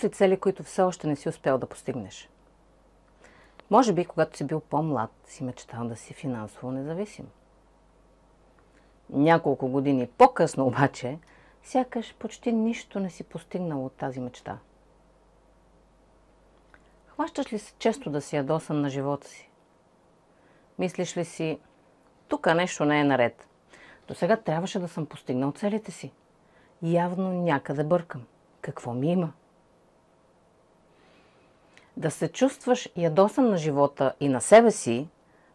ли цели, които все още не си успял да постигнеш? Може би, когато си бил по-млад, си мечтал да си финансово независим. Няколко години по-късно обаче, сякаш почти нищо не си постигнал от тази мечта. Хващаш ли се често да си ядосан на живота си? Мислиш ли си, тук нещо не е наред. До сега трябваше да съм постигнал целите си. Явно някъде бъркам. Какво ми има? Да се чувстваш ядосан на живота и на себе си,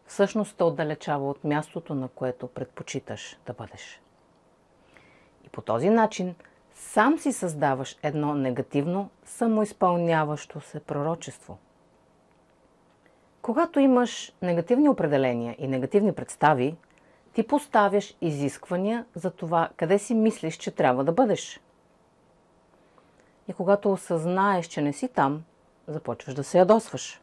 всъщност те отдалечава от мястото, на което предпочиташ да бъдеш. И по този начин сам си създаваш едно негативно, самоизпълняващо се пророчество. Когато имаш негативни определения и негативни представи, ти поставяш изисквания за това, къде си мислиш, че трябва да бъдеш. И когато осъзнаеш, че не си там, започваш да се ядосваш.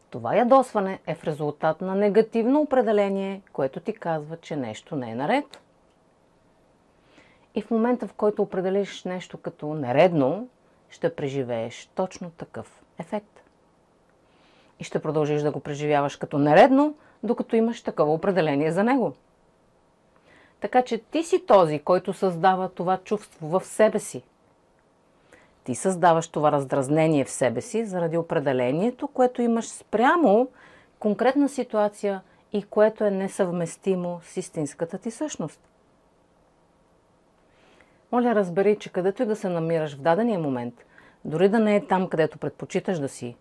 Това ядосване е в резултат на негативно определение, което ти казва, че нещо не е наред. И в момента, в който определиш нещо като нередно, ще преживееш точно такъв ефект. И ще продължиш да го преживяваш като нередно, докато имаш такова определение за него. Така че ти си този, който създава това чувство в себе си. Ти създаваш това раздразнение в себе си заради определението, което имаш спрямо конкретна ситуация и което е несъвместимо с истинската ти същност. Моля, разбери, че където и да се намираш в дадения момент, дори да не е там, където предпочиташ да си,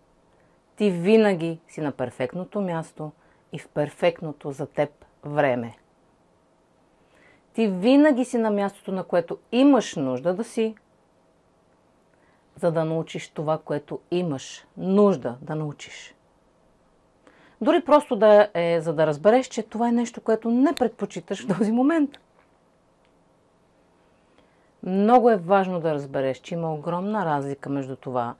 ти винаги си на перфектното място и в перфектното за теб време. Ти винаги си на мястото, на което имаш нужда да си, за да научиш това, което имаш нужда да научиш. Дори просто за да разбереш, че това е нещо, което не предпочиташ в този момент. Много е важно да разбереш, че има огромна разлика между това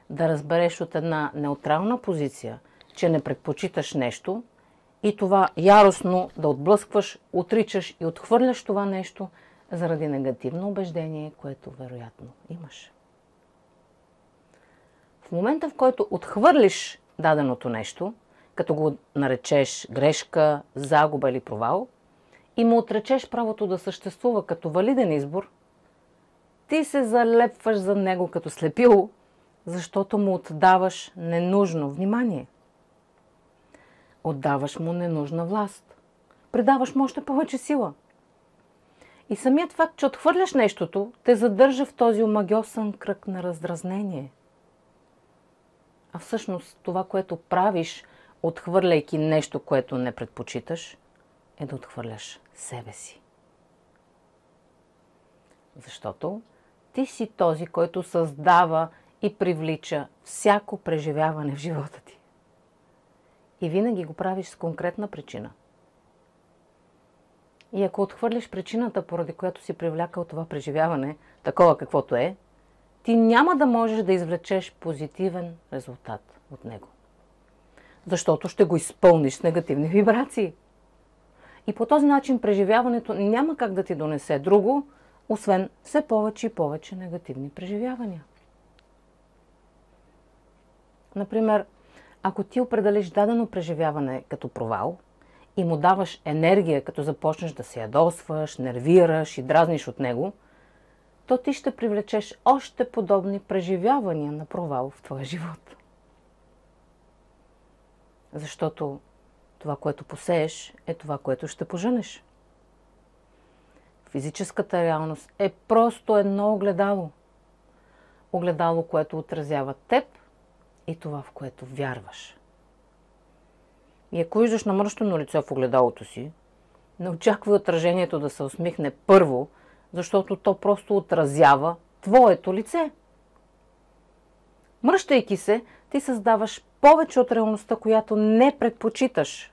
да разбереш от една неутрална позиция, че не предпочиташ нещо и това яростно да отблъскваш, отричаш и отхвърляш това нещо заради негативно убеждение, което вероятно имаш. В момента, в който отхвърлиш даденото нещо, като го наречеш грешка, загуба или провал, и му отречеш правото да съществува като валиден избор, ти се залепваш за него като слепило, защото му отдаваш ненужно внимание. Отдаваш му ненужна власт. Придаваш му още повече сила. И самият факт, че отхвърляш нещото, те задържа в този омагьосан кръг на раздразнение. А всъщност това, което правиш, отхвърляйки нещо, което не предпочиташ, е да отхвърляш себе си. Защото ти си този, който създава и привлича всяко преживяване в живота ти. И винаги го правиш с конкретна причина. И ако отхвърлиш причината, поради която си привлякал това преживяване, такова каквото е, ти няма да можеш да извлечеш позитивен резултат от него. Защото ще го изпълниш с негативни вибрации. И по този начин преживяването няма как да ти донесе друго, освен все повече и повече негативни преживявания. Например, ако ти определиш дадено преживяване като провал и му даваш енергия, като започнеш да се ядосваш, нервираш и дразниш от него, то ти ще привлечеш още подобни преживявания на провал в твоя живот. Защото това, което посееш, е това, което ще пожънеш. Физическата реалност е просто едно огледало. Огледало, което отразява теб и това, в което вярваш. И ако виждаш намръщено лице в огледалото си, не очаквай отражението да се усмихне първо, защото то просто отразява твоето лице. Мръщайки се, ти създаваш повече от реалността, която не предпочиташ.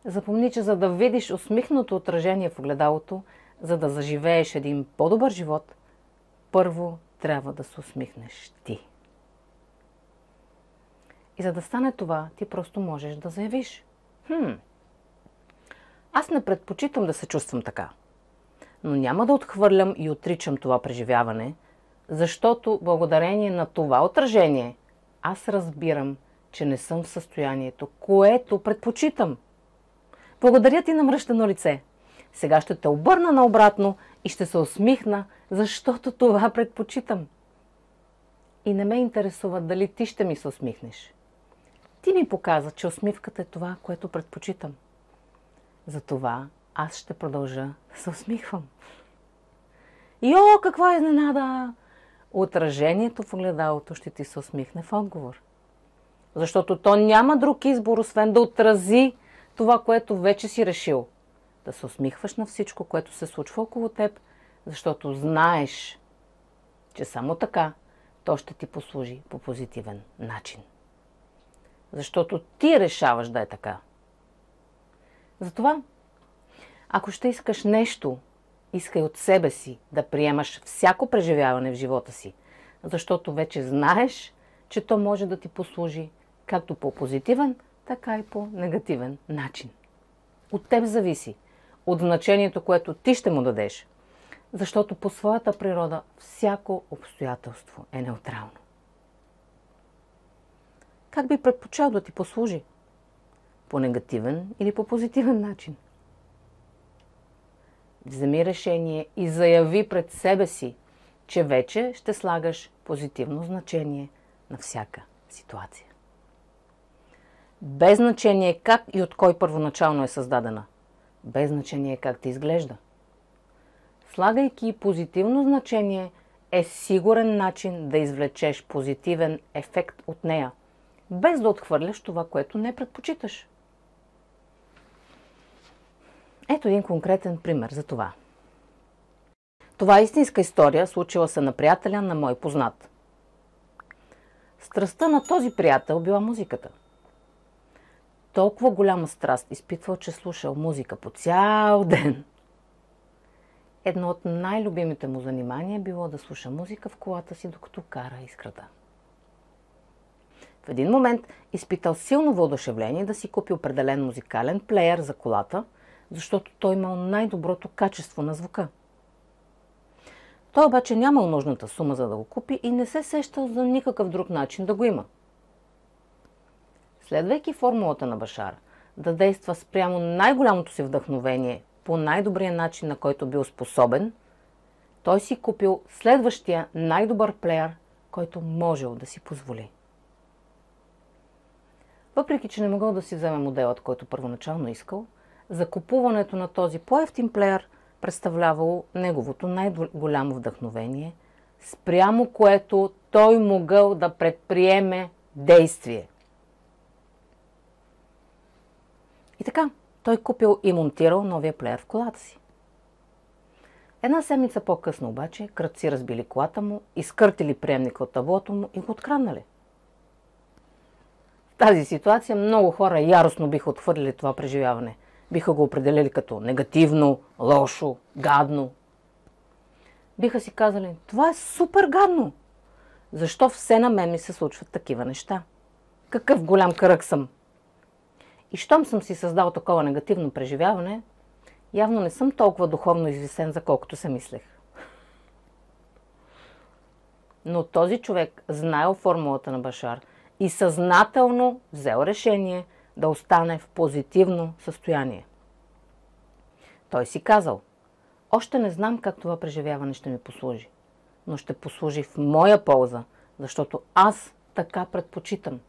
Запомни, че за да видиш усмихнато отражение в огледалото, за да заживееш един по-добър живот, първо трябва да се усмихнеш ти. И за да стане това, ти просто можеш да заявиш: аз не предпочитам да се чувствам така, но няма да отхвърлям и отричам това преживяване, Защото благодарение на това отражение, аз разбирам, че не съм в състоянието, което предпочитам. Благодаря ти, намръщено лице. Сега ще те обърна наобратно и ще се усмихна, защото това предпочитам. И не ме интересува дали ти ще ми се усмихнеш. Ти ми показа, че усмивката е това, което предпочитам. Затова аз ще продължа да се усмихвам. Йо, каква изненада! Отражението в огледалото ще ти се усмихне в отговор. Защото то няма друг избор, освен да отрази това, което вече си решил. Да се усмихваш на всичко, което се случва около теб, защото знаеш, че само така то ще ти послужи по позитивен начин. Защото ти решаваш да е така. Затова, ако ще искаш нещо, искай от себе си да приемаш всяко преживяване в живота си, защото вече знаеш, че то може да ти послужи както по позитивен, така и по негативен начин. От теб зависи, от значението, което ти ще му дадеш, защото по своята природа всяко обстоятелство е неутрално. Как би предпочел да ти послужи? По негативен или по позитивен начин? Вземи решение и заяви пред себе си, че вече ще слагаш позитивно значение на всяка ситуация. Без значение как и от кой първоначално е създадена. Без значение как ти изглежда. Слагайки позитивно значение е сигурен начин да извлечеш позитивен ефект от нея, без да отхвърляш това, което не предпочиташ. Ето един конкретен пример за това. Това е истинска история, случила се на приятеля на мой познат. Страстта на този приятел била музиката. Толкова голяма страст изпитвал, че слушал музика по цял ден. Едно от най-любимите му занимания било да слуша музика в колата си, докато кара искрата. В един момент изпитал силно въодушевление да си купи определен музикален плеер за колата, защото той имал най-доброто качество на звука. Той обаче нямал нужната сума за да го купи и не се сещал за никакъв друг начин да го има. Следвайки формулата на Башар, да действа спрямо най-голямото си вдъхновение по най-добрия начин, на който бил способен, той си купил следващия най-добър плеер, който можел да си позволи. Въпреки че не могъл да си вземе моделът, който първоначално искал, закупуването на този по-евтин плеер представлявало неговото най-голямо вдъхновение, спрямо което той могъл да предприеме действие. И така, той купил и монтирал новия плеер в колата си. Една седмица по-късно обаче, крадци разбили колата му, изкъртили приемника от таблото му и го откраднали. В тази ситуация много хора яростно биха отхвърлили това преживяване. Биха го определили като негативно, лошо, гадно. Биха си казали, това е супер гадно. Защо все на мен ми се случват такива неща? Какъв голям кръг съм? И щом съм си създал такова негативно преживяване, явно не съм толкова духовно извисен, за колкото се мислех. Но този човек знаел формулата на Башар и съзнателно взел решение да остане в позитивно състояние. Той си казал, още не знам как това преживяване ще ми послужи, но ще послужи в моя полза, защото аз така предпочитам.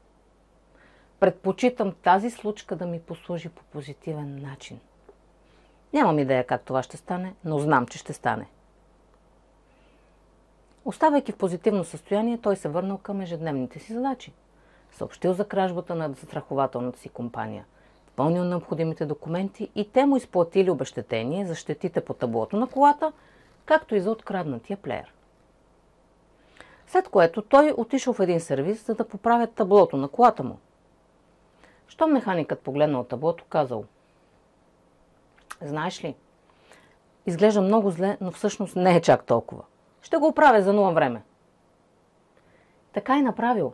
Предпочитам тази случка да ми послужи по позитивен начин. Нямам идея как това ще стане, но знам, че ще стане. Оставайки в позитивно състояние, той се върнал към ежедневните си задачи. Съобщил за кражбата на застрахователната си компания, изпълнил необходимите документи и те му изплатили обезщетение за щетите по таблото на колата, както и за откраднатия плеер. След което той отишъл в един сервиз, за да поправят таблото на колата му. Щом механикът погледнал таблото, казал, знаеш ли, изглежда много зле, но всъщност не е чак толкова. Ще го оправя за нула време. Така и направил.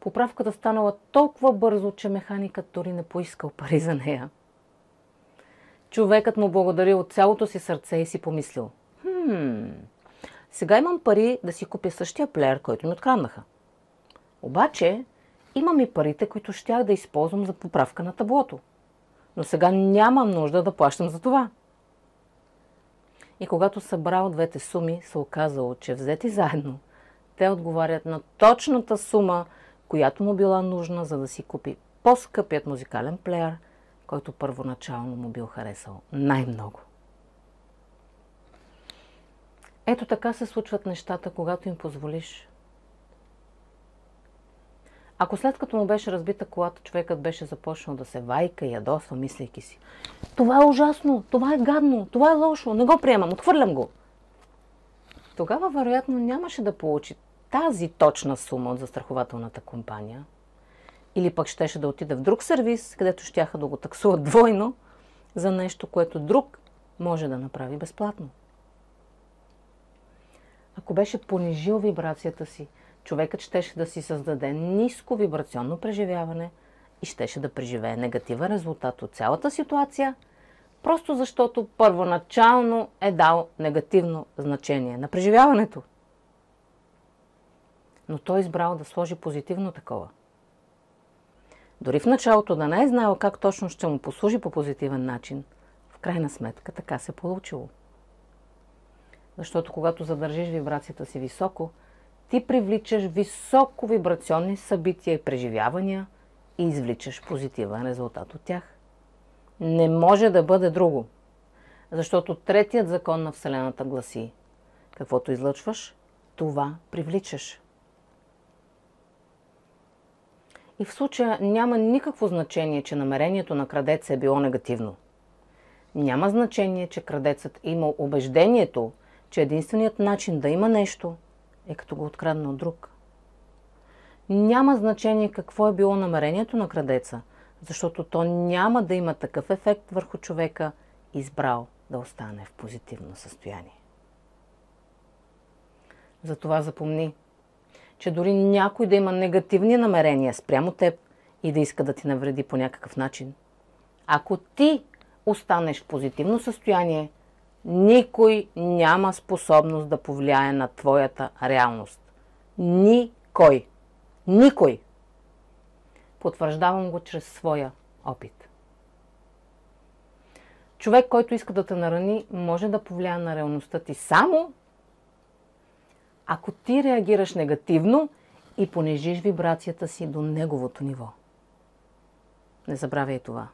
Поправката станала толкова бързо, че механикът дори не поискал пари за нея. Човекът му благодарил от цялото си сърце и си помислил, Сега имам пари да си купя същия плеер, който ми откраднаха. Обаче имам и парите, които щях да използвам за поправка на таблото. Но сега нямам нужда да плащам за това. И когато събрал двете суми, се оказало, че взети заедно, те отговарят на точната сума, която му била нужна, за да си купи по-скъпият музикален плеер, който първоначално му бил харесал най-много. Ето така се случват нещата, когато им позволиш. Ако след като му беше разбита колата, човекът беше започнал да се вайка и ядосва, мислейки си: това е ужасно, това е гадно, това е лошо, не го приемам, отхвърлям го. Тогава вероятно нямаше да получи тази точна сума от застрахователната компания. Или пък щеше да отиде в друг сервис, където щяха да го таксуват двойно за нещо, което друг може да направи безплатно. Ако беше понижил вибрацията си, човекът щеше да си създаде ниско вибрационно преживяване и щеше да преживее негативен резултат от цялата ситуация, просто защото първоначално е дал негативно значение на преживяването. Но той избрал да сложи позитивно такова. Дори в началото да не е знаел как точно ще му послужи по позитивен начин, в крайна сметка така се получило. Защото когато задържиш вибрацията си високо, ти привличаш високо вибрационни събития и преживявания и извличаш позитивен резултат от тях. Не може да бъде друго. Защото третият закон на Вселената гласи: каквото излъчваш, това привличаш. И в случая няма никакво значение, че намерението на крадеца е било негативно. Няма значение, че крадецът е имал убеждението, че единственият начин да има нещо е като го открадне от друг. Няма значение какво е било намерението на крадеца, защото то няма да има такъв ефект върху човека, избрал да остане в позитивно състояние. Затова запомни, че дори някой да има негативни намерения спрямо теб и да иска да ти навреди по някакъв начин, ако ти останеш в позитивно състояние, никой няма способност да повлияе на твоята реалност. Никой. Никой. Потвърждавам го чрез своя опит. Човек, който иска да те нарани, може да повлияе на реалността ти само ако ти реагираш негативно и понижиш вибрацията си до неговото ниво. Не забравяй това.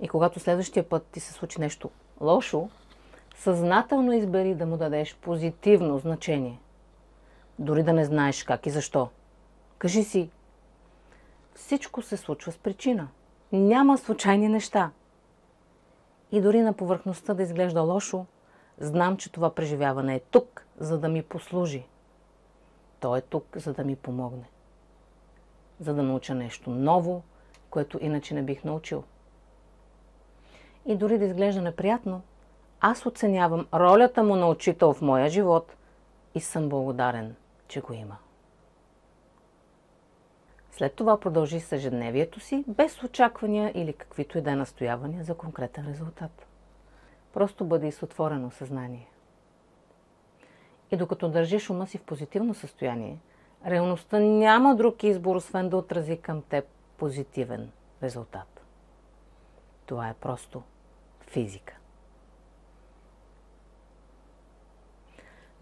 И когато следващия път ти се случи нещо лошо, съзнателно избери да му дадеш позитивно значение. Дори да не знаеш как и защо. Кажи си: всичко се случва с причина. Няма случайни неща. И дори на повърхността да изглежда лошо, знам, че това преживяване е тук, за да ми послужи. То е тук, за да ми помогне. За да науча нещо ново, което иначе не бих научил. И дори да изглежда неприятно, аз оценявам ролята му на учител в моя живот и съм благодарен, че го има. След това продължи с ежедневието си, без очаквания или каквито и да е настоявания за конкретен резултат. Просто бъди с отворено съзнание. И докато държиш ума си в позитивно състояние, реалността няма друг избор, освен да отрази към теб позитивен резултат. Това е просто физика.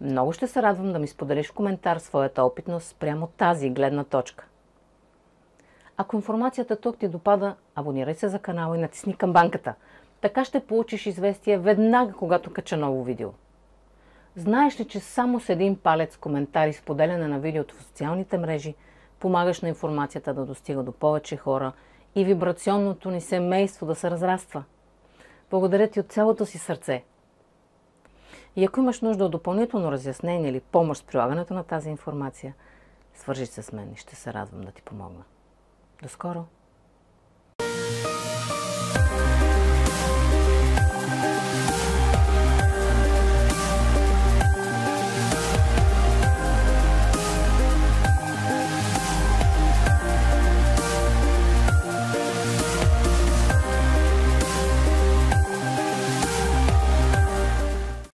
Много ще се радвам да ми споделиш в коментар своята опитност спрямо тази гледна точка. Ако информацията тук ти допада, абонирай се за канала и натисни камбанката. Така ще получиш известие веднага, когато кача ново видео. Знаеш ли, че само с един палец, коментар и споделяне на видеото в социалните мрежи помагаш на информацията да достига до повече хора и вибрационното ни семейство да се разраства? Благодаря ти от цялото си сърце. И ако имаш нужда от допълнително разяснение или помощ с прилагането на тази информация, свържи се с мен и ще се радвам да ти помогна. До скоро!